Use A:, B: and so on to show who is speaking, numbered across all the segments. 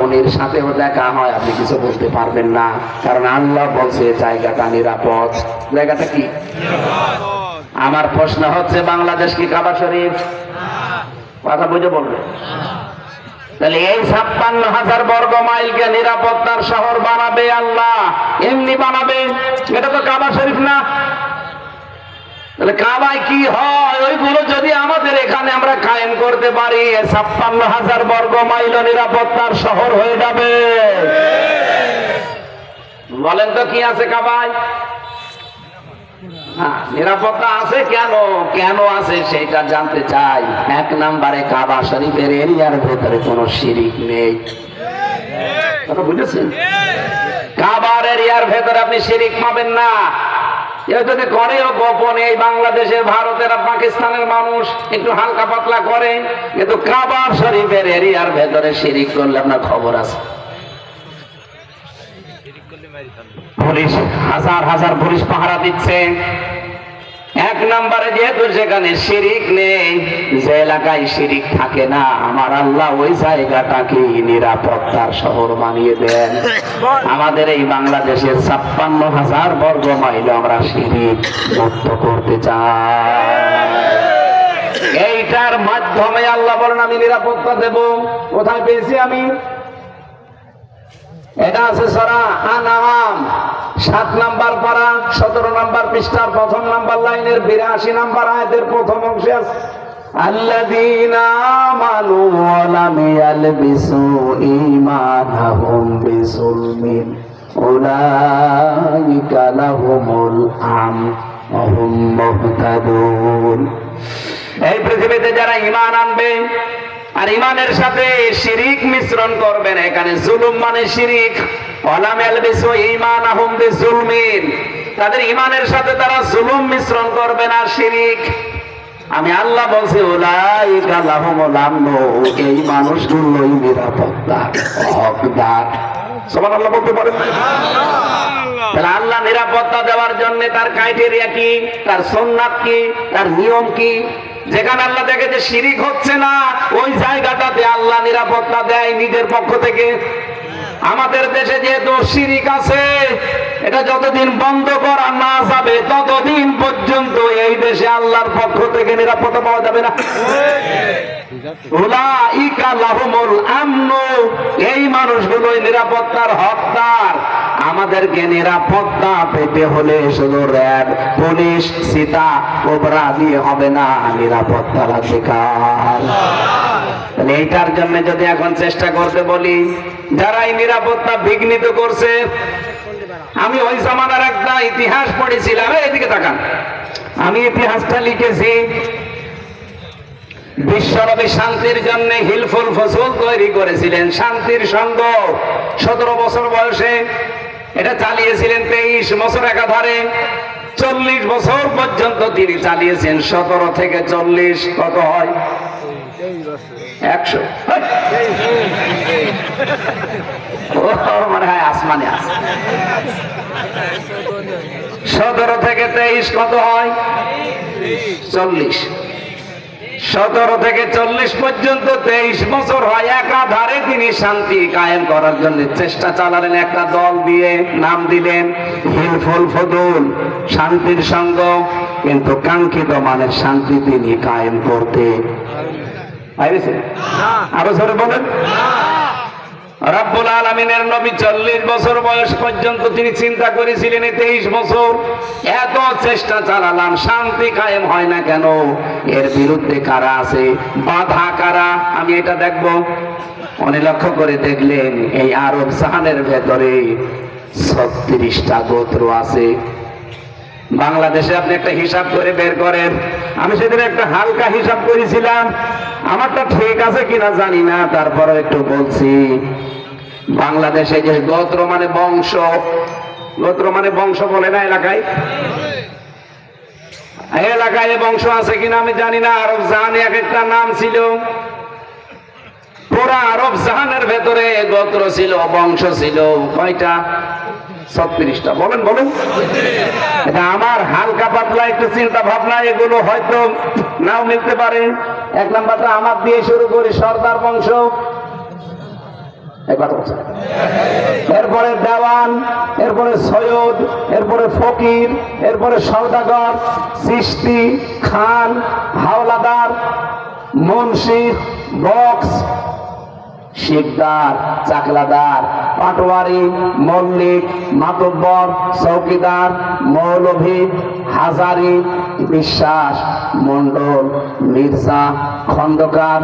A: উনির সাথেও দেখা হয়, আপনি কিছু বলতে পারবেন না, কারণ আল্লাহ বলছে জায়গাটা নিরাপদ। জায়গাটা কি? আমার প্রশ্ন হচ্ছে, বাংলাদেশ কি কাবা শরীফ? কথা বুঝে বলবে। তাহলে এই 56,000 বর্গ মাইলকে নিরাপত্তার শহর বানাবে আল্লাহ, এমনি বানাবে? এটা তো কাবা শরীফ না। তাহলে কাবায় কি হয়, ওইগুলো যদি আমাদের এখানে আমরা কায়েম করতে পারি, 56,000 বর্গ মাইল নিরাপত্তার শহর হয়ে যাবে। বলেন তো কি আছে কাবায়? নিরাপত্তা আছে। কেন কেন আছে সেটা জানতে চাই। 1 নম্বরে কাবা শরীফের এরিয়ার ভেতরে কোনো শিরিক নেই। কথা বুঝেছেন? কাবার এরিয়ার ভেতরে আপনি শিরিক পাবেন না। যদি করেও গোপনে, এই বাংলাদেশের, ভারতের আর পাকিস্তানের মানুষ একটু হালকা পাতলা করে, কিন্তু কাবার শরীফের এরিয়ার ভেতরে শিরিক করলে আপনার খবর আছে। পুলিশ হাজার হাজার পুলিশ পাহারা দিচ্ছে। 1 নম্বরে যেহেতু সেখানে শিরিক নেই, যে এলাকায় শিরিক থাকে না, আমার আল্লাহ ওই জায়গাটাকে নিরাপত্তার শহর বানিয়ে দেন। আমাদের এই বাংলাদেশের 56,000 বর্গ মাইল আমরা শিরিক মুক্ত করতে চাই। এইটার মাধ্যমে আল্লাহ বলেন আমি নিরাপত্তা দেব। কোথায় পেয়েছি আমি? এটা আছে সূরা আনআম 7 নম্বর পারা 17 নম্বর পৃষ্ঠার 1ম নম্বর লাইনের 82 নম্বর আয়াতের প্রথম অংশে আছে, আল্লাযীনা আমানু ওয়া লাম ইয়ালবিসু ঈমানাহুম বিযুলমিন উলাইকা লাহুমুল আমন ওয়া হুম মুহতাদুন। এই পৃথিবীতে যারা ঈমান আনবে আর ঈমানের সাথে শিরিক মিশ্রণ করবেন, এখানে জুলুম মানে শিরিক, ওয়ালাম ইয়ালবিসু ঈমানাহুম বিযুলমিন, তাদের ঈমানের সাথে তারা জুলুম মিশ্রণ করবে না, শিরিক। আমি আল্লাহ বলছি উলাইকা লাহুমুল আমন, এই মানুষগুলোই নিরাপত্তার হকদার। সুবহানাল্লাহ বলতে পারেন? তাহলে আল্লাহ নিরাপত্তা দেওয়ার জন্য তার ক্রাইটেরিয়া কি, তার সুন্নাত কি, তার নিয়ম কি? যেখানে আল্লাহ দেখে যে শিরিক হচ্ছে না, ওই জায়গাটাতে আল্লাহ নিরাপত্তা দেয় নিজের পক্ষ থেকে। আমাদের দেশে যেহেতু শিরিক আছে, এটা যতদিন বন্ধ করা না যাবে ততদিন পর্যন্ত এই দেশে আল্লাহর পক্ষ থেকে নিরাপত্তা পাওয়া যাবে না। উলাইকা লাহুমুল আমন, এই মানুষগুলোই নিরাপত্তার হকদার। আমাদেরকে নিরাপত্তা পেতে হলে শুধু র্যাব, পুলিশ, সীতা, কোবরা দিয়ে হবে না, নিরাপত্তার অধিকার। এইটার জন্য যদি এখন চেষ্টা করতে বলি, যারা এই নিরাপত্তা বিঘ্নিত করছে, আমি ওই জামানার একটা ইতিহাস পড়েছিলাম, এদিকে তাকান, আমি ইতিহাসটা লিখেছি। বিশ্বনবী শান্তির জন্য হিলফুল ফসল তৈরি করেছিলেন, শান্তির সংঘ। 17 বছর বয়সে এটা চালিয়েছিলেন, 23 বছর একাধারে 40 বছর পর্যন্ত তিনি চালিয়েছেন। 17 থেকে 40 কত হয়? 100। মনে হয় আসমানে আছে। 17 থেকে 23 কত হয়? 40। 17 থেকে 40 পর্যন্ত 23 বছর হয়। একাধারে তিনি শান্তি কায়েম করার জন্য চেষ্টা চালালেন। একটা দল দিয়ে নাম দিলেন হিলফুল ফদুল, শান্তির সংঘ। কিন্তু কাঙ্ক্ষিত মানের শান্তি তিনি কায়েম করতে পারেছেন? আরো জোরে বলেন। রব্বুল আলামিনের নবী 40 বছর বয়স পর্যন্ত তিনি চিন্তা করেছিলেন, 23 বছর এত চেষ্টা চালালাম, শান্তি কায়েম হয় না কেন? এর বিরুদ্ধে কারা আছে, বাধা কারা, আমি এটা দেখব। উনি লক্ষ্য করে দেখলেন এই আরব জাহানের ভেতরে 36টা গোত্র আছে। বাংলাদেশে আপনি একটা হিসাব করে বের করেন। আমি সেদিন একটা হালকা হিসাব করেছিলাম, আমারটা ঠিক আছে কিনা জানি না, তারপরে একটু বলছি। বাংলাদেশে যে গোত্র মানে বংশ, গোত্র মানে বংশ বলে না এলাকায়, এলাকায় বংশ আছে কিনা আমি জানি না। আরব জাহানে এক একটা নাম ছিল। পুরা আরব জাহানের ভেতরে গোত্র ছিল, বংশ ছিল কয়টা? 36টা। বলেন বলেন। এটা আমার হালকা পাতলা একটু চিন্তা ভাবনা, এগুলো হয়তো নাও মিলতে পারে। 1 নাম্বারটা আমার দিয়ে শুরু করি, সর্দার বংশ। এই কথা বলছেন। এরপরে দেওয়ান, এরপরে সৈয়দ, এরপরে ফকির, এরপরে সওদাগর, চিশতি, খান, হাওলাদার, মুন্সি, বক্স, শিকদার, চাকলাদার, পাটোয়ারি, মল্লিক, মাতব্বর, চৌকিদার, মৌলভী, হাজারি, বিশ্বাস, মন্ডল, মির্জা, খন্দকার,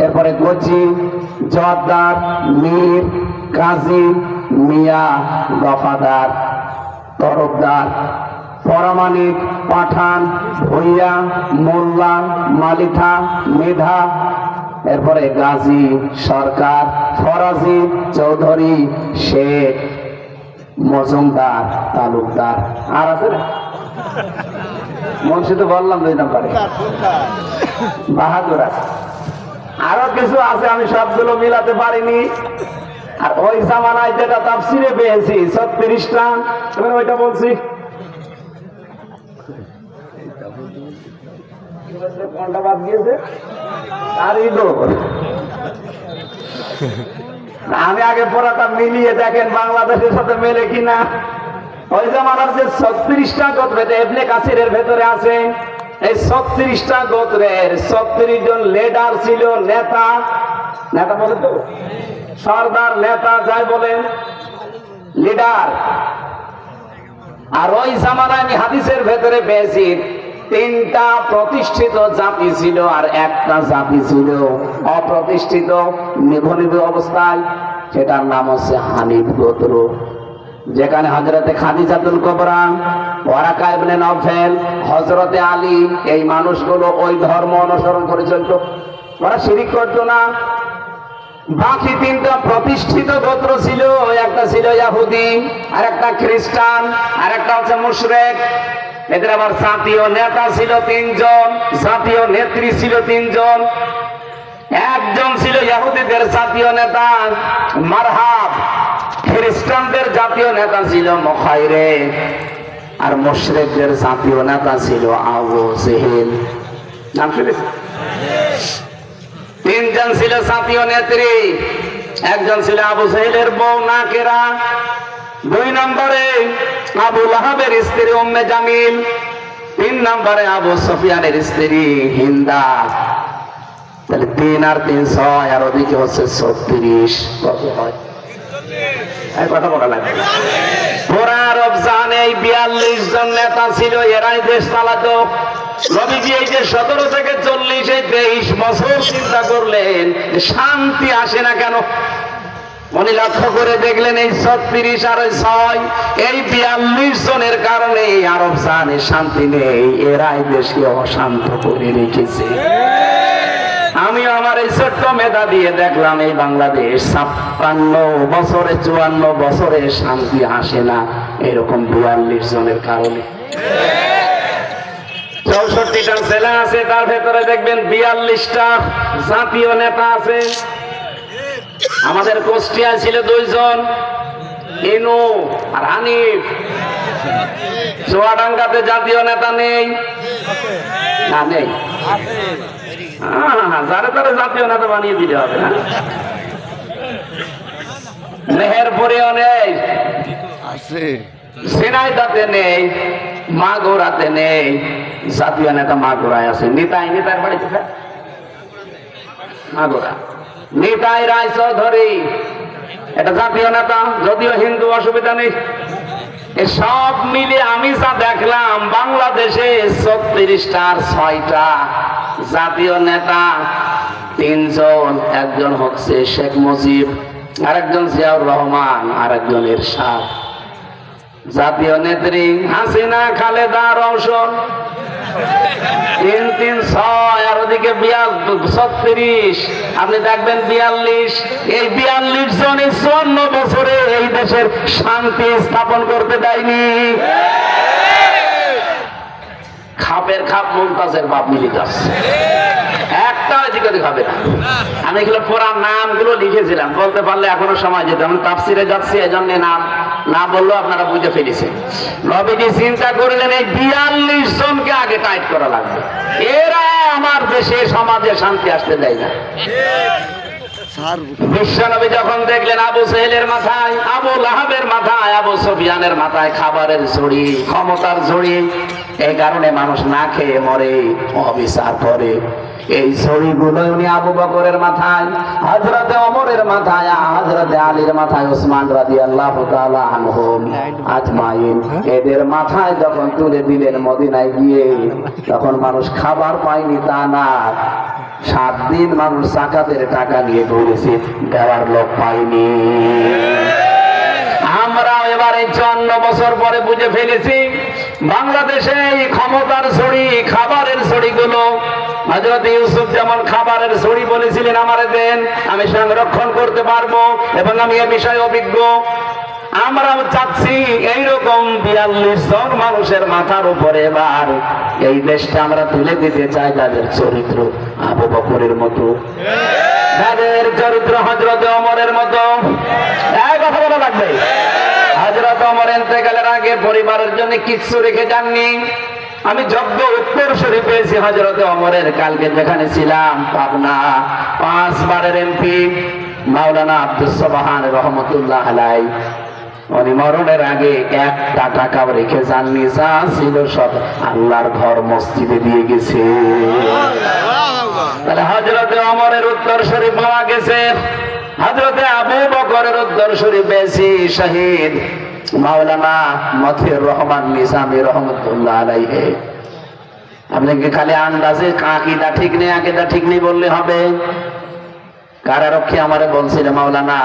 A: এরপরে গজি, জোয়ারদার, মীর, কাজী, মিয়া, দফাদার, তরফদার, পরামানিক, পাঠান, ভুইয়া, মোল্লা, মালিথা, মেধা, এরপরে গাজী, সরকার, ফরাজি, চৌধুরী, শেখ, মজুমদার, তালুকদার। আর আছে না? মুন্সি তো বললাম 2 নম্বরে। বাহাদুর আছে, আরো কিছু আছে, আমি সবগুলো মিলাতে পারিনি। আর ওই জামানায় যেটা তাফসিরে পেয়েছি 36টা, এবার ওইটা বলছি। কোনটা বাদ গিয়েছে? আমি আগে পড়াটা মিলিয়ে দেখেন বাংলাদেশের সাথে মেলে কিনা। ওই জামানার যে 36টা গোত্র ইবনে কাসিরের ভেতরে আছে, এই 36টা গোত্রের 36 জন লিডার ছিল, নেতা। নেতা বলে তো সর্দার, নেতা যাই বলেন, লিডার। আর ওই জামানায় আমি হাদিসের ভেতরে পেয়েছি 3টা প্রতিষ্ঠিত জাতি ছিল আর একটা জাতি ছিল অপ্রতিষ্ঠিত, নিভনিভ অবস্থায়। সেটার নাম হচ্ছে হানিফ গোত্র, যেখানে হযরতে খাদিজাতুল কুবরা, ওয়ারাকা ইবনে নওফেল, হযরতে আলী, এই মানুষগুলো ওই ধর্ম অনুসরণ করে চলত। ওরা শিরিক করতো না। বাকি 3টা প্রতিষ্ঠিত গোত্র ছিল, একটা ছিল ইহুদি, আর একটা খ্রিস্টান, আর একটা হচ্ছে মুশরিক। এদের আবার জাতীয় নেতা ছিল 3 জন, জাতীয় নেত্রী ছিল 3 জন। একজন ছিল ইহুদিদের জাতীয় নেতা মারহাব, খ্রিস্টানদের জাতীয় নেতা ছিল মুখাইরে, আর মুশরিকদের জাতীয় নেতা ছিল আবু জেহেল। নাম শুনেছেন? 3 জন ছিল জাতীয় নেত্রী, একজন ছিল আবু জেহেলের বউ নাকেরা, 2 নম্বরে আবু লাহাবের স্ত্রী উম্মে জামিল, 3 নম্বরে আবু সুফিয়ানের স্ত্রী হিন্দা। তাহলে 3 আর 3 6, আর ওদিকে হচ্ছে 36। কত হয়? এই কথা বলা লাগবে। পুরা আরব জানে এই 42 জন নেতা ছিল, এরাই দেশ চালাতো। নবীজি এই যে 17 থেকে 40, এই 23 বছর চিন্তা করলেন যে শান্তি আসে না কেন। উনি লক্ষ্য করে দেখলেন এই 36 আর 6, এই 42 জনের কারণে আরব জানে শান্তি নেই, এরাই দেশকে অশান্ত করে রেখেছে। আমি আমার এই ছোট্ট মেধা দিয়ে দেখলাম এই বাংলাদেশ 56 বছরে 54 বছরে শান্তি আসে না, এরকম 42 জনের কারণে। 64টা জেলা আছে, তার ভেতরে দেখবেন 42টা জাতীয় নেতা আছে। আমাদের কুষ্টিয়ায় ছিল 2 জন, ইনু আর হানিফ। চুয়াডাঙ্গাতে জাতীয় নেতা নেই, না নেই, যারা তারা জাতীয় নেতা বানিয়ে দিতে হবে না। মেহেরপুরেও নেই, ঝিনাইদহে নেই, মাগুরাতে নেই, জাতীয় নেতা মাগুরায় আছে। নিতাইয়ের বাড়ি কোথায়? মাগুরা। নিতাই রায় চৌধুরী এটা জাতীয় নেতা, যদিও হিন্দু, অসুবিধা নেই। সব মিলে আমি যা দেখলাম বাংলাদেশে 36টা আর 6টা জাতীয় নেতা, 3 জন, একজন হচ্ছে শেখ মুজিব, আরেকজন জিয়াউর রহমান, আরেকজন এরশাদ। জাতীয় নেত্রী হাসিনা, খালেদা, রওশন। 3 3 6, আর ওদিকে 36, আপনি দেখবেন 42। এই 42 জনে 54 বছরে এই দেশের শান্তি স্থাপন করতে দেয়নি। খাপের খাপ মুমতাজের বাপ মিলে যাচ্ছে, একটা এদিক ওদিক হবে না। আমি এগুলো পুরা নামগুলো লিখেছিলাম, বলতে পারলে এখনো সময় যেত। আমি তাফসিরে যাচ্ছি, এজন্য নাম না বললেও আপনারা বুঝে ফেলেছেন। নবীজি চিন্তা করলেন এই 42 জনকে আগে টাইট করা লাগবে, এরা আমার দেশে সমাজে শান্তি আসতে দেয় না। বিশ্বনবী যখন দেখলেন আবু সেহেলের মাথায়, আবু লাহাবের মাথায়, আবু সুফিয়ানের মাথায় খাবারের ঝুড়ি, ক্ষমতার ঝুড়ি, এই কারণে মানুষ না খেয়ে মরে, অবিচার করে, এই ঝুড়িগুলো উনি আবু বকরের মাথায়, হযরতে ওমরের মাথায়, হযরতে আলীর মাথায়, ওসমান রাদিয়াল্লাহু তাআলা আনহুম আজমাইন, এদের মাথায় যখন তুলে দিলেন মদিনায় গিয়ে, তখন মানুষ খাবার পায়নি তা না, 7 দিন মানুষ যাকাতের টাকা নিয়ে ঘুরেছে, দেওয়ার লোক পায়নি। আমরাও এবারে 54 বছর পরে বুঝে ফেলেছি, বাংলাদেশে এই ক্ষমতার ছড়ি, খাবারের ছড়িগুলো, হযরত ইউসুফ যেমন খাবারের ছড়ি বলেছিলেন, আমারে দেন, আমি সংরক্ষণ করতে পারবো এবং আমি এ বিষয়ে অভিজ্ঞ। আমরাও চাচ্ছি এইরকম 42 জন মানুষের মাথার উপরে এবার এই দেশটা আমরা তুলে দিতে চাই, যাদের চরিত্র আবু বকরের মতো, যাদের চরিত্র হযরত ওমরের মতো। এই কথা বলা লাগবে। হযরত ওমর ইন্তেকালের আগে পরিবারের জন্য কিচ্ছু রেখে যাননি। আমি যোগ্য উত্তরসূরি পেয়েছি হযরত ওমরের। কালকে যেখানে ছিলাম, পাবনা 5 বারের এমপি মাওলানা আব্দুস সুবহান রহমতুল্লাহ আলাইহি, উনি মরণের আগে 1টা টাকাও রেখে যাননি, যা ছিল সব আল্লাহর ঘর মসজিদে দিয়ে গেছে। তাহলে হযরত ওমরের উত্তরসূরি পাওয়া গেছে, হযরতে আবু বকরের উত্তরসূরি পেয়েছি শহীদ মাওলানা মতিউর রহমান নিজামী রহমতুল্লাহ আলাইহি। আপনি কি খালি আন্দাজে আকীদা ঠিক নেই, আকীদা ঠিক নেই বললে হবে? কারারক্ষী আমারে বলছিল, মাওলানা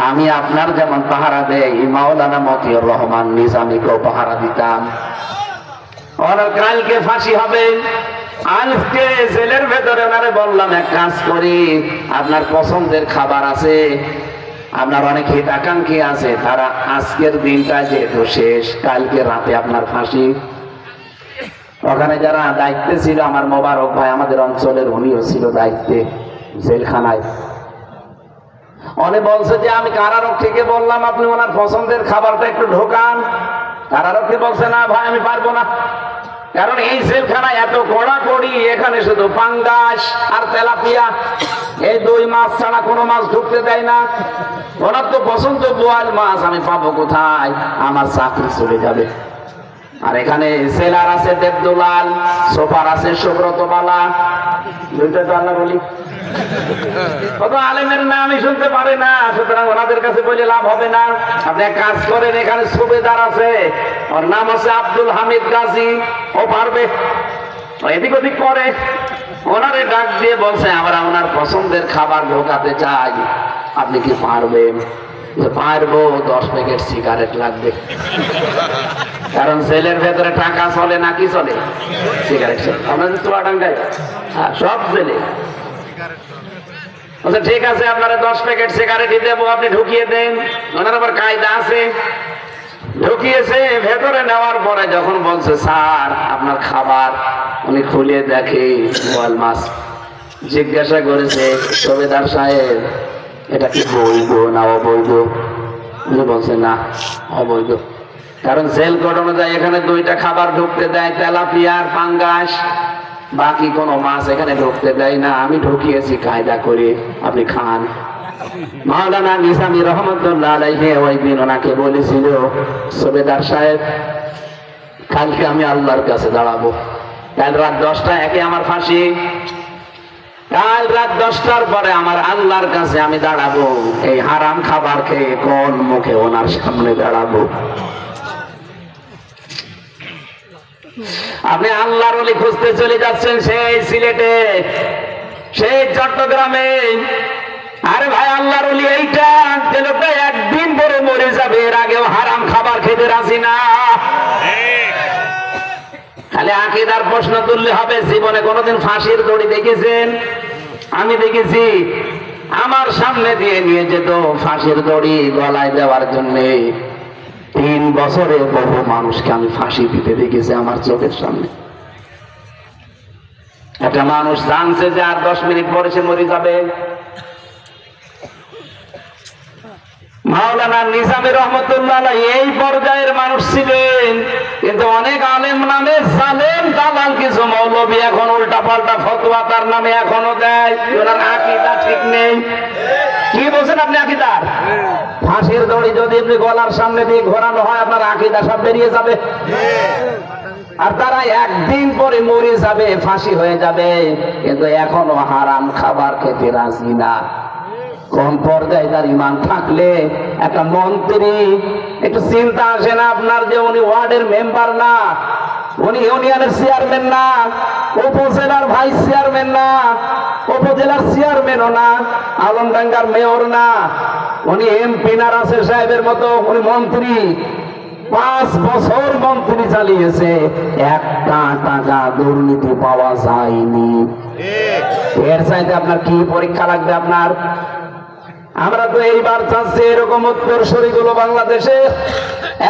A: আমি আপনার যেমন পাহারা দেই, মাওলানা মতিউর রহমান নিজামীকেও পাহারা দিতাম। ওনার কালকে ফাঁসি হবে, আজকে জেলের ভেতরে ওনারে বললাম, এক কাজ করি, আপনার পছন্দের খাবার আছে, আপনার অনেক হিতাকাঙ্ক্ষী আছে, তারা আজকের দিনটা যেহেতু শেষ, কালকে রাতে আপনার ফাঁসি। ওখানে যারা দায়িত্বে ছিল, আমার মোবারক ভাই আমাদের অঞ্চলের, উনিও ছিল দায়িত্বে জেলখানায়। উনি বলছে যে আমি কারারক্ষীকে বললাম আপনি ওনার পছন্দের খাবারটা একটু ঢোকান। কারারক্ষী বলছে না ভাই আমি পারবো না, কারণ এই জেলখানায় এত কড়াকড়ি, এখানে শুধু পাঙ্গাস আর তেলাপিয়া, এই 2 মাছ ছাড়া কোনো মাছ ঢুকতে দেয় না। ওনার তো পছন্দ বোয়াল মাছ, আমি পাবো কোথায়? আমার চাকরি চলে যাবে। আর এখানে জেলার আছে দেবদুলাল, সোফার আছে সুব্রত বালা, 2টা তো আল্লাহ বলি, কত আলেমের নাম আমি শুনতে পারি না, সুতরাং ওনাদের কাছে বলে লাভ হবে না। আপনি এক কাজ করেন, এখানে সুবেদার আছে, ওর নাম আছে আব্দুল হামিদ গাজী, ও পারবে, এদিক ওদিক করে। ওনারে ডাক দিয়ে বলছে আমরা ওনার পছন্দের খাবার ঢোকাতে চাই, আপনি কি পারবেন? পারবো, 10 প্যাকেট সিগারেট লাগবে, কারণ জেলের ভেতরে টাকা চলে না, কি চলে? সিগারেট চলে। আপনাদের চুয়াডাঙ্গায় সব জেলে। আচ্ছা ঠিক আছে, আপনারা 10 প্যাকেট সিগারেটই দেবো, আপনি ঢুকিয়ে দেন। ওনার আবার কায়দা আছে। ঢুকিয়েছে, ভেতরে নেওয়ার পরে যখন বলছে স্যার আপনার খাবার, উনি খুলে দেখে বোয়াল মাছ। জিজ্ঞাসা করেছে সুবেদার সাহেব এটা কি বৈধ না অবৈধ? উনি বলছে না অবৈধ, কারণ জেল কোড অনুযায়ী এখানে 2টা খাবার ঢুকতে দেয়, তেলাপিয়া আর পাঙ্গাস, বাকি কোনো মাছ এখানে ঢুকতে দেয় না। আমি ঢুকিয়েছি কায়দা করে, আপনি খান। মাওলানা নিজামী রহমতুল্লাহ আলাইহি ওই দিন ওনাকে বলেছিল, সুবেদার সাহেব কালকে আমি আল্লাহর কাছে দাঁড়াবো, কাল রাত 10টা একে আমার ফাঁসি, কাল রাত 10টার পরে আমার আল্লাহর কাছে আমি দাঁড়াবো, এই হারাম খাবার খেয়ে কোন মুখে ওনার সামনে দাঁড়াবো? আপনি আল্লাহর ওলি খুঁজতে চলে যাচ্ছেন সেই সিলেটে, সেই চট্টগ্রামে। আরে ভাই আল্লাহর ওলি এইটা, যে লোকটা একদিন পরে মরে যাবে, এর আগেও হারাম খাবার খেতে রাজি না। খালি আকীদার প্রশ্ন তুললে হবে? জীবনে কোনোদিন ফাঁসির দড়ি দেখেছেন? আমি দেখেছি, আমার সামনে দিয়ে নিয়ে যেত ফাঁসির দড়ি গলায় দেওয়ার জন্য। 3 বছরে বহু মানুষকে আমি ফাঁসি দিতে দেখেছি আমার চোখের সামনে। একটা মানুষ জানছে যে আর 10 মিনিট পরে সে মরে যাবে। মাওলানা নিজামী রহমতুল্লাহ এই পর্যায়ের মানুষ ছিলেন। কিন্তু অনেক আলেম নামে জালেম দালাল কিছু মৌলবী এখন উল্টা পাল্টা ফতোয়া তার নামে এখনো দেয়। ওনার আকীদা ঠিক নেই। কি বলছেন আপনি আকীদার? ফাঁসির দড়ি যদি আপনি গলার সামনে দিয়ে ঘোরানো হয় আপনার আকীদা সব বেরিয়ে যাবে। আর তারা একদিন পরে মরে যাবে, ফাঁসি হয়ে যাবে, কিন্তু এখনো হারাম খাবার খেতে রাজি না। কোন পর্যায়ে তার ইমান থাকলে একটা মন্ত্রী একটু চিন্তা আসে না আপনার যে উনি ওয়ার্ডের মেম্বার না, উনি ইউনিয়নের চেয়ারম্যান না, উপজেলার ভাইস চেয়ারম্যান না, উপজেলার চেয়ারম্যানও না, আলমডাঙ্গার মেয়র না, উনি এমপি না রাসেল সাহেবের মতো, উনি মন্ত্রী। 5 বছর মন্ত্রী চালিয়েছে, একটা টাকা দুর্নীতি পাওয়া যায়নি। এর চাইতে আপনার কি পরীক্ষা লাগবে আপনার? আমরা তো এইবার চাচ্ছি এরকম উত্তরসূরি গুলো বাংলাদেশে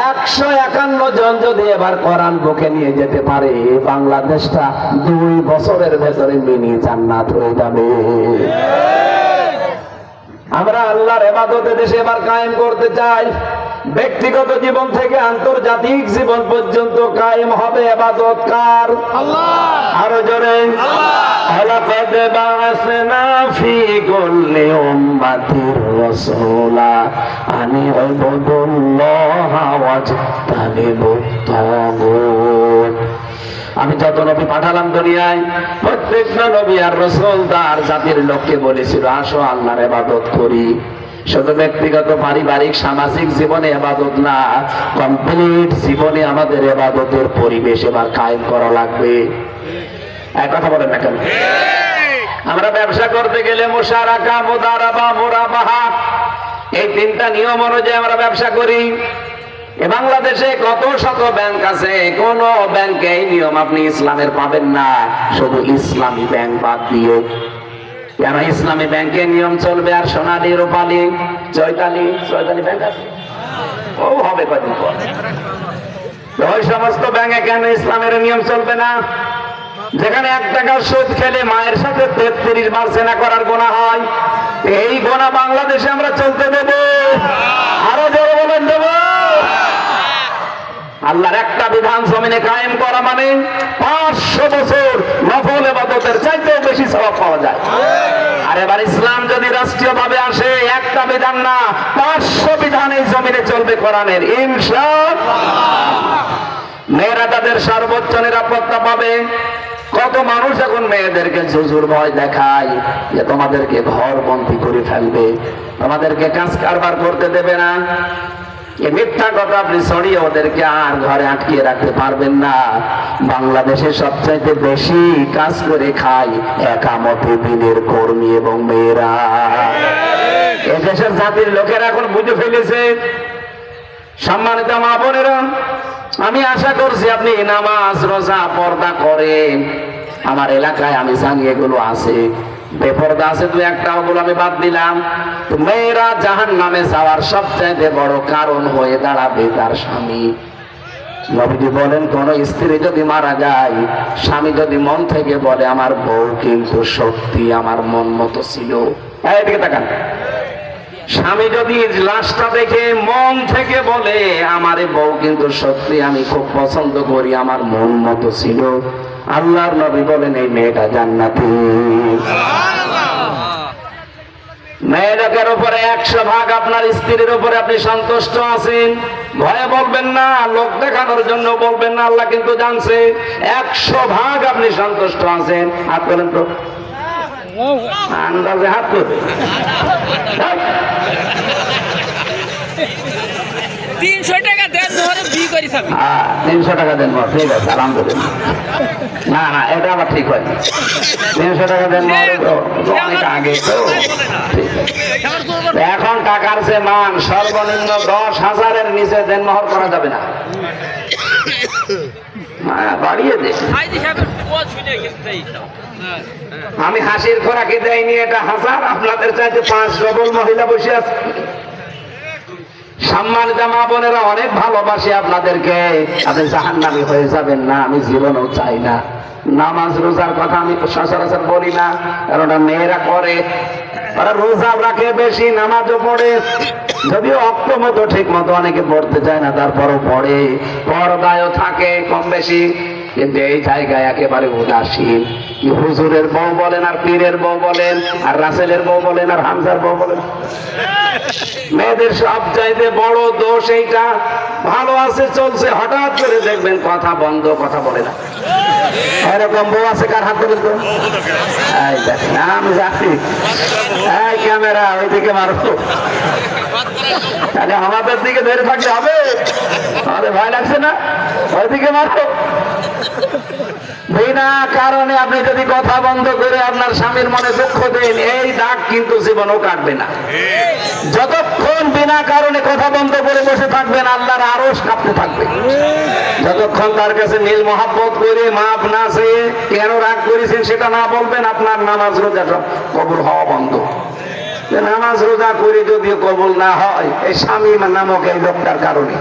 A: 151 জন যদি এবার কোরআন বুকে নিয়ে যেতে পারে, বাংলাদেশটা 2 বছরের ভেতরে মিনি জান্নাত হয়ে যাবে। আমরা আল্লাহর ইবাদতে দেশে এবার কায়েম করতে চাই। ব্যক্তিগত জীবন থেকে আন্তর্জাতিক জীবন পর্যন্ত কায়েম হবে ইবাদত কার? আল্লাহ। আরো জোরে লাকাদ বা'আসনা ফি কুল্লি উম্মাতির রাসূলা আনি উবুদুল্লাহা ওয়াজতানিবুত তাগুত। আমি যত নবী পাঠালাম দুনিয়ায়, প্রত্যেকটা নবী আর রাসূল তার জাতির লোককে বলেছিল আসো আল্লাহর ইবাদত করি। শুধু ব্যক্তিগত পারিবারিক সামাজিক জীবনে ইবাদত না, কমপ্লিট জীবনে আমাদের ইবাদতের পরিবেশ এবার কায়েম করা লাগবে। এক কথা বলেন না কেন? আমরা ব্যবসা করতে গেলে মুশারাকা, মুদারাবা, মুরাবাহা, এই 3টা নিয়ম অনুযায়ী আমরা ব্যবসা করি। বাংলাদেশে কত শত ব্যাংক আছে, কোন ব্যাংকে এই নিয়ম আপনি ইসলামের পাবেন না, শুধু ইসলামী ব্যাংক বাদ দিয়ে। কেন ইসলামী ব্যাংকে নিয়ম চলবে আর সোনালী, রূপালী, চৈতালি ব্যাংক আছে, ও হবে কদিন পর। ওই সমস্ত ব্যাংকে কেন ইসলামের নিয়ম চলবে না? যেখানে 1 টাকার সুদ খেলে মায়ের সাথে 33 বার জেনা করার গুনাহ হয়, এই গুনাহ বাংলাদেশে আমরা চলতে দেব? আরো জোরে বলেন দেব? আল্লাহর একটা বিধান জমিনে কায়েম করা মানে 500 বছর নফল ইবাদতের চাইতেও বেশি সওয়াব পাওয়া যায়। আর এবার ইসলাম যদি রাষ্ট্রীয়ভাবে আসে, একটা বিধান না 500 বিধান এই জমিনে চলবে কোরআনের, ইনশাআল্লাহ। মেয়েরা তাদের সর্বোচ্চ নিরাপত্তা পাবে। কত মানুষ এখন মেয়েদেরকে জুজুর ভয় দেখায় যে তোমাদেরকে ঘর বন্দী করে ফেলবে, তোমাদেরকে কাজ কারবার করতে দেবে না। এই মিথ্যা কথা আপনি ছড়িয়ে ওদেরকে আর ঘরে আটকিয়ে রাখতে পারবেন না। বাংলাদেশে সবচাইতে বেশি কাজ করে খায় একামতে দিনের কর্মী এবং মেয়েরা। এই দেশের জাতির লোকেরা এখন বুঝে ফেলেছে। সম্মানিত মা বোনেরা, আমি আশা করছি আপনি নামাজ রোজা পর্দা করেন। আমার এলাকায় আমি জানি এগুলো আছে, বেপরদা আছে 2-1টা, ওগুলো আমি বাদ দিলাম। তো মেয়েরা জাহান্নামে যাওয়ার সবচাইতে বড় কারণ হয়ে দাঁড়াবে তার স্বামী। নবীজি বলেন, কোন স্ত্রী যদি মারা যায়, স্বামী যদি মন থেকে বলে আমার বউ কিন্তু সত্যি আমার মন মতো ছিল, এদিকে তাকান, স্বামী যদি লাশটা দেখে মন থেকে বলে আমার বউ কিন্তু সত্যি আমি খুব পছন্দ করি, আমার মন মতো ছিল, আল্লাহর নবী বলেন এই মেয়েটা জান্নাতি। মেয়েদের উপরে 100 ভাগ আপনার স্ত্রীর উপরে আপনি সন্তুষ্ট আছেন, ভয়ে বলবেন না, লোক দেখানোর জন্য বলবেন না, আল্লাহ কিন্তু জানছে 100 ভাগ আপনি সন্তুষ্ট আছেন। হাত করেন তো, আন্দাজে হাত করবে।
B: 300 টাকা দেন, ধরে বিয়ে করি সব।
A: 300 টাকা দেন, ঠিক আছে, আলহামদুলিল্লাহ। না না, এটা আবার ঠিক হয়, 300 টাকা দেন, অনেক আগে তো। এখন টাকার যে মান, সর্বনিম্ন 10,000-এর নিচে দেন মোহর করা যাবে না। বাড়িয়ে দে, আমি হাসির খোরাকি দেয়নি, এটা 1000, আপনাদের চাইতে 5 ডবল মহিলা বসে আছে। সম্মানিত মা বোনেরা, অনেক ভালোবাসি আপনাদেরকে, আপনি জাহান্নামী হয়ে যাবেন না, আমি জীবনেও চাই না। নামাজ রোজার কথা আমি সচরাচর বলি না, কারণ মেয়েরা করে, ওরা রোজাও রাখে বেশি, নামাজও পড়ে, যদিও অক্ত মতো ঠিক মতো অনেকে পড়তে চায় না, তারপরও পড়ে, পর্দায়ও থাকে কম বেশি। কিন্তু এই জায়গায় একেবারে উদাসীন। কি হুজুরের বউ বলেন, আর পীরের বউ বলেন, আর রাসেলের বউ বলেন, আর হামজার বউ বলেন, মেয়েদের সব চাইতে বড় দোষ এইটা। ভালো আছে, চলছে, হঠাৎ করে দেখবেন কথা বন্ধ, কথা বলে না। এরকম বউ আছে কার হাত ধরে তো? এই দেখেন, আমি জানি। এই ক্যামেরা ওইদিকে মারো, তাহলে আমাদের দিকে ধরে থাকলে হবে? আমাদের ভয় লাগছে না? ওইদিকে মারো। বিনা কারণে আপনি যদি কথা বন্ধ করে আপনার স্বামীর মনে দুঃখ দেন, এই দাগ কিন্তু জীবনও কাটবে না। যতক্ষণ বিনা কারণে কথা বন্ধ করে বসে থাকবেন, আল্লাহর আরশ কাঁপতে থাকবে। যতক্ষণ তার কাছে নীল মহাব্বত করে মাপ না চেয়ে কেন রাগ করেছেন সেটা না বলবেন, আপনার নামাজ রোজা কবুল হওয়া বন্ধ। নামাজ রোজা করে যদিও কবুল না হয়, এই স্বামী নামক এই লোকটার কারণে।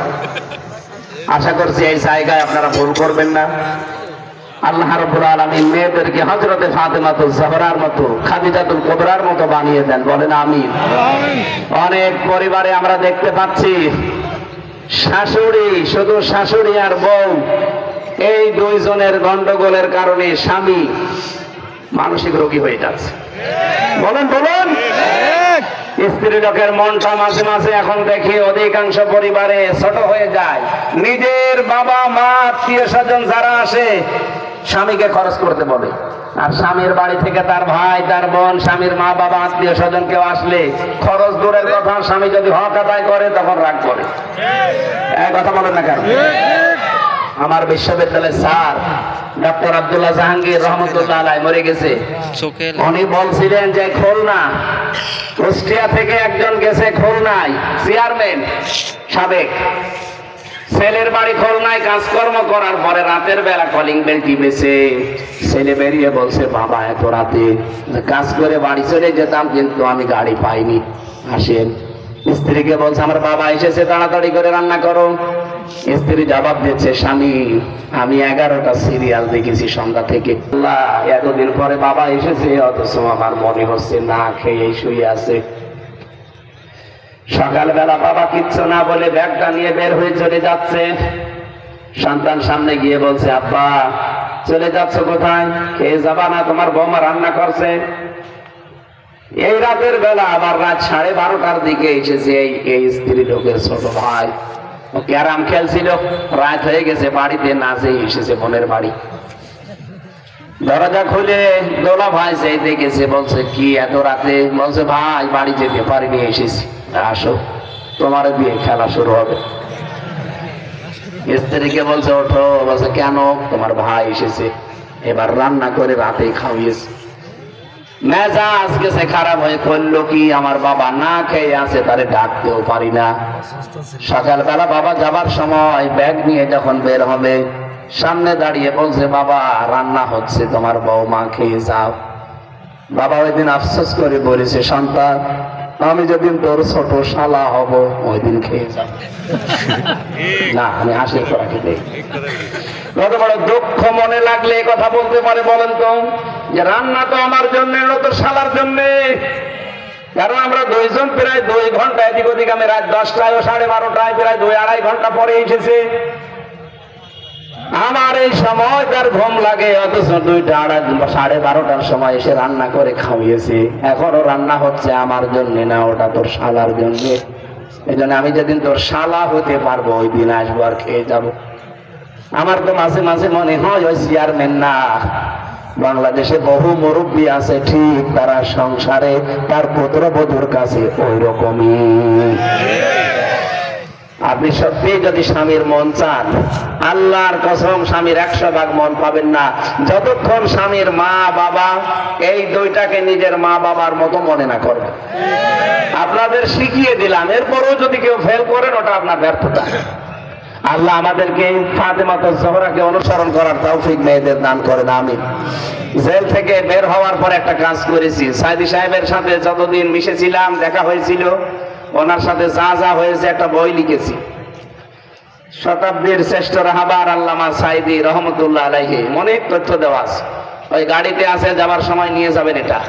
A: আশা করছি এই জায়গায় আপনারা ভুল করবেন না। আল্লাহ রাব্বুল আলামিন মেয়েদেরকে হযরতে ফাতেমাতুল জাহরার মতো, খাদিজাতুল কুবরার মতো বানিয়ে দেন, বলেন আমিন। অনেক পরিবারে আমরা দেখতে পাচ্ছি শাশুড়ি, শুধু শাশুড়ি আর বউ, এই দুইজনের গন্ডগোলের কারণে স্বামী মানসিক রোগী হয়ে যাচ্ছে। বলেন বলেন। স্ত্রী লোকের মনটা মাঝে মাঝে এখন দেখি অধিকাংশ পরিবারে ছোট হয়ে যায়। নিজের বাবা মা আত্মীয় স্বজন যারা আসে স্বামীকে খরচ করতে বলে, আর স্বামীর বাড়ি থেকে তার ভাই, তার বোন, স্বামীর মা বাবা আত্মীয় স্বজন কেউ আসলে খরচ দূরের কথা, স্বামী যদি হক আদায় করে তখন রাগ করে। এক কথা বলেন না কেন? আমার বিশ্ববিদ্যালয়ের স্যার ডক্টর আব্দুল্লাহ জাহাঙ্গীর রহমতুল্লাহ আলাইহি মরে গেছে। উনি বলছিলেন যে খুলনা, কুষ্টিয়া থেকে একজন গেছে খুলনায়, চেয়ারম্যান সাবেক, ছেলের বাড়ি খুলনায়, কাজকর্ম করার পরে রাতের বেলা কলিং বেল টিপেছে। ছেলে বেরিয়ে বলছে, বাবা এত রাতে কাজ করে বাড়ি চলে যেতাম, কিন্তু আমি গাড়ি পাইনি, আসেন। স্ত্রীকে বলছে, আমার বাবা এসেছে, তাড়াতাড়ি করে রান্না করো। স্ত্রী জবাব দিচ্ছে, স্বামী আমি 11টা সিরিয়াল দেখেছি সন্ধ্যা থেকে, আল্লাহ এতদিন পরে বাবা এসেছে, অথচ আমার মনে হচ্ছে না খেয়ে শুয়ে আছে। সকালবেলা বাবা কিচ্ছু না বলে ব্যাগটা নিয়ে বের হয়ে চলে যাচ্ছে। সন্তান সামনে গিয়ে বলছে, আব্বা চলে যাচ্ছ কোথায়? খেয়ে যাবা না? তোমার বৌমা রান্না করছে। এই রাতের বেলা আবার রাত 12:30টার দিকে এসেছে এই স্ত্রী লোকের ছোট ভাই, ও ক্যারাম খেলছিল, রাত হয়ে গেছে, বাড়িতে না যেয়ে এসেছে বোনের বাড়ি। দরজা খুলে দোলা ভাই সেই দেখেছে, বলছে কি এত রাতে? বলছে, ভাই বাড়ি যেতে পারিনি, এসেছি। আসো, তোমার বিয়ে খেলা শুরু হবে। স্ত্রীকে বলছে, ওঠো। বলছে, কেন? তোমার ভাই এসেছে, এবার রান্না করে রাতেই খাওয়িয়েছে। মেজাজ গেছে খারাপ হয়ে, করলো কি, আমার বাবা না খেয়ে আছে, তারে ডাকতেও পারি না। সকালবেলা বাবা যাবার সময় ব্যাগ নিয়ে যখন বের হবে, সামনে দাঁড়িয়ে বলছে, বাবা রান্না হচ্ছে, তোমার বৌমা খেয়ে যাও। বাবা ওই দিন আফসোস করে বলেছে, সন্তান আমি যেদিন তোর ছোট শালা হব ওই দিন খেয়ে যাও। না, আমি হাসির খোরাকি দেই। কত বড় দুঃখ মনে লাগলে এই কথা বলতে পারে বলেন তো, যে রান্না তো আমার জন্য, তোর শালার জন্য। কারণ আমরা দুইজন প্রায় 2 ঘন্টা এদিক ওদিক, আমি রাত 10টায় ও 12:30টায় প্রায় 2-2.5 ঘন্টা পরে এসেছে। আমার এই সময় তার ঘুম লাগে, অথচ 2:30-12টার সময় এসে রান্না করে খাওয়িয়েছে। এখনো রান্না হচ্ছে আমার জন্য না, ওটা তোর শালার জন্য। এই জন্য আমি যেদিন তোর শালা হতে পারবো ওই দিন আসবো আর খেয়ে যাবো। আমার তো মাঝে মাঝে মনে হয় ওই চেয়ারম্যান না, বাংলাদেশে বহু মুরব্বী আছে ঠিক, তারা সংসারে তার পুত্রবধূর কাছে ওই রকমই। আপনি সত্যি যদি স্বামীর মন চান, আল্লাহর কসম স্বামীর 100 ভাগ মন পাবেন না, যতক্ষণ স্বামীর মা বাবা এই দুইটাকে নিজের মা বাবার মতো মনে না করবে। আপনাদের শিখিয়ে দিলাম, এরপরও যদি কেউ ফেল করেন ওটা আপনার ব্যর্থতা। আল্লাহ আমাদেরকে ফাতেমাতুজ জোহরাকে অনুসরণ করার তৌফিক মেয়েদের দান করেন, আমিন। জেল থেকে বের হওয়ার পর একটা কাজ করেছি, সাইদি সাহেবের সাথে যতদিন মিশেছিলাম, দেখা হয়েছিল, ওনার সাথে যা যা হয়েছে একটা বই লিখেছি। শতাব্দীর শ্রেষ্ঠ রাহবার আল্লামা সাইদি রহমতুল্লাহ আলাইহি, অনেক তথ্য দেওয়া আছে, ওই গাড়িতে আছে, যাবার সময় নিয়ে যাবেন। এটা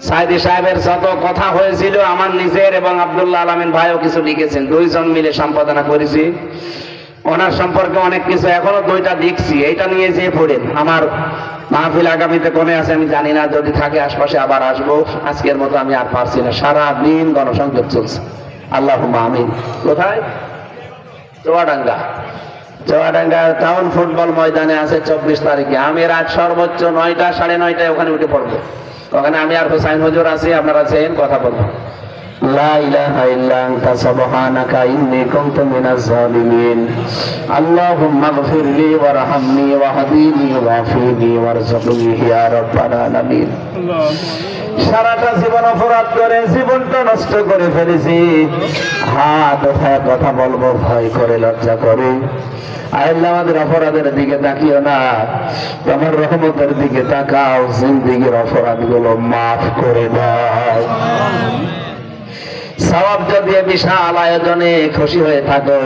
A: সাইদি সাহেবের যত কথা হয়েছিল আমার নিজের এবং আব্দুল্লাহ আলামিন ভাইও কিছু লিখেছেন, দুইজন মিলে সম্পাদনা করেছি। ওনার সম্পর্কে অনেক কিছু এখনো দুইটা দেখছি, এইটা নিয়ে যে পড়েন। আমার মাহফিল আগামীতে কোনে আছে আমি জানি না, যদি থাকে আশপাশে আবার আসবো। আজকের মতো আমি আর পারছি না, সারা দিন গণসংযোগ চলছে। আল্লাহুম্মা আমিন। কোথায়? চুয়াডাঙ্গা। চুয়াডাঙ্গা টাউন ফুটবল ময়দানে আছে 24 তারিখে। আমি রাত সর্বোচ্চ 9টা 9:30 ওখানে উঠে পড়বো। ওখানে আমি আর হুসাইন হুজুর আছি, আপনারা আছেন, কথা বলবো। লা ইলাহা ইল্লা আনতা সুবহানাকা ইন্নী কুনতু মিনাজ জালিমিন। আল্লাহুম্মা ইগফিরলি ওয়ারহামনি ওয়াহদিনি ওয়াফিনি ওয়ারযুকনি ইয়া রাব্বাল আলামিন। সারাটা জীবন অপরাধ করে জীবনটা নষ্ট করে ফেলেছি। হাত উঠায় কথা বলবো ভয় করে, লজ্জা করে। আল্লাহ আমাদের অপরাধের দিকে তাকিও না, তোমার রহমতের দিকে তাকাও, জিন্দেগীর অপরাধগুলো মাফ করে দাও। সওয়াব যদি বিশাল আয়োজনে খুশি হয়ে থাকো,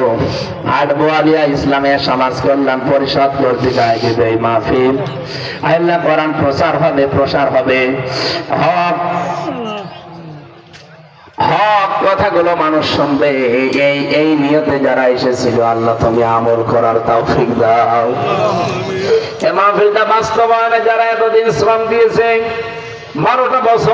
A: আটবোয়ালিয়া ইসলামের সমাজ কল্যাণ পরিষদ কর্তৃক আয়োজিত এই মাহফিল, আল্লাহ কোরআন প্রচার হবে, প্রসার হবে, হক হক কথাগুলো মানুষ শুনবে, এই নিয়তে যারা এসেছিল, আল্লাহ তুমি আমল করার তৌফিক দাও। এই মাহফিলটা বাস্তবায়নে যারা এতদিন শ্রম দিয়েছে, 12টা বছর